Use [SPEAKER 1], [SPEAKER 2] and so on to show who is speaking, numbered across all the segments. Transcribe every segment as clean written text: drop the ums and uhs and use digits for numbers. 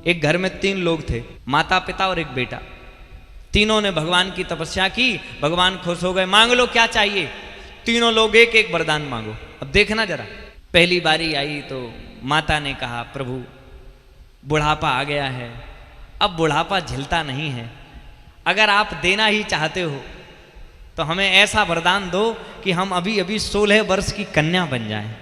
[SPEAKER 1] एक घर में 3 लोग थे, माता पिता और एक बेटा। तीनों ने भगवान की तपस्या की, भगवान खुश हो गए, मांग लो क्या चाहिए। तीनों लोग एक एक वरदान मांगो। अब देखना जरा, पहली बारी आई तो माता ने कहा, प्रभु बुढ़ापा आ गया है, अब बुढ़ापा झिलता नहीं है, अगर आप देना ही चाहते हो तो हमें ऐसा वरदान दो कि हम अभी अभी 16 वर्ष की कन्या बन जाएं।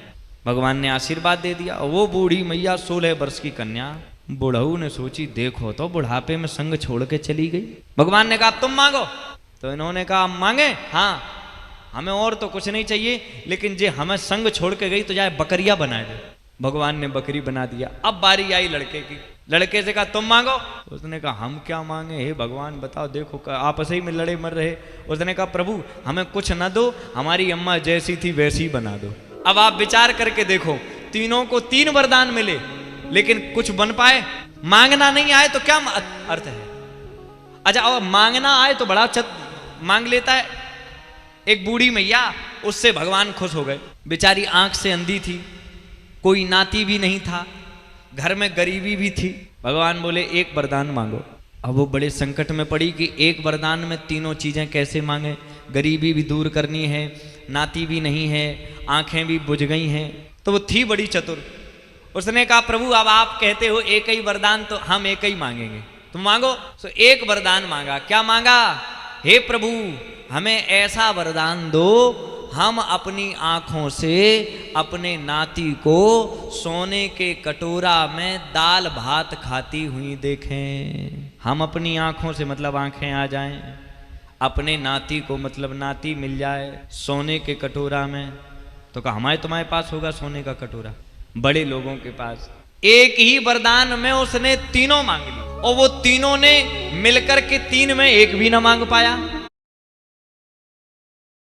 [SPEAKER 1] भगवान ने आशीर्वाद दे दिया। वो बूढ़ी मैया 16 वर्ष की कन्या। बुढ़ऊ ने सोची, देखो तो बुढ़ापे में संग छोड़ के चली गई। भगवान ने कहा तुम मांगो। तो इन्होंने कहा मांगे, हाँ हमें और तो कुछ नहीं चाहिए, लेकिन जे हमें संग छोड़ के गई तो जाए बकरिया बना दे। भगवान ने बकरी बना दिया। अब बारी आई लड़के की। लड़के से कहा तुम मांगो। उसने कहा हम क्या मांगे, हे भगवान बताओ, देखो आपस ही में लड़े मर रहे। उसने कहा प्रभु हमें कुछ न दो, हमारी अम्मा जैसी थी वैसी बना दो। अब आप विचार करके देखो, तीनों को 3 वरदान मिले लेकिन कुछ बन पाए? मांगना नहीं आए तो क्या अर्थ है? अच्छा, और मांगना आए तो बड़ा मांग लेता है। एक बूढ़ी मैया, उससे भगवान खुश हो गए। बेचारी आंख से अंधी थी, कोई नाती भी नहीं था, घर में गरीबी भी थी। भगवान बोले एक वरदान मांगो। अब वो बड़े संकट में पड़ी कि एक वरदान में तीनों चीजें कैसे मांगे। गरीबी भी दूर करनी है, नाती भी नहीं है, आंखें भी बुझ गई हैं। तो वो थी बड़ी चतुर। उसने कहा प्रभु अब आप कहते हो एक ही वरदान, तो हम एक ही मांगेंगे, तुम मांगो। तो एक वरदान मांगा। क्या मांगा? हे प्रभु हमें ऐसा वरदान दो, हम अपनी आंखों से अपने नाती को सोने के कटोरा में दाल भात खाती हुई देखें। हम अपनी आंखों से मतलब आंखें आ जाएं, अपने नाती को मतलब नाती मिल जाए सोने के कटोरा में। तो कहा हमारे तुम्हारे पास होगा सोने का कटोरा? बड़े लोगों के पास। एक ही वरदान में उसने तीनों मांग ली, और वो तीनों ने मिलकर के 3 में एक भी ना मांग पाया।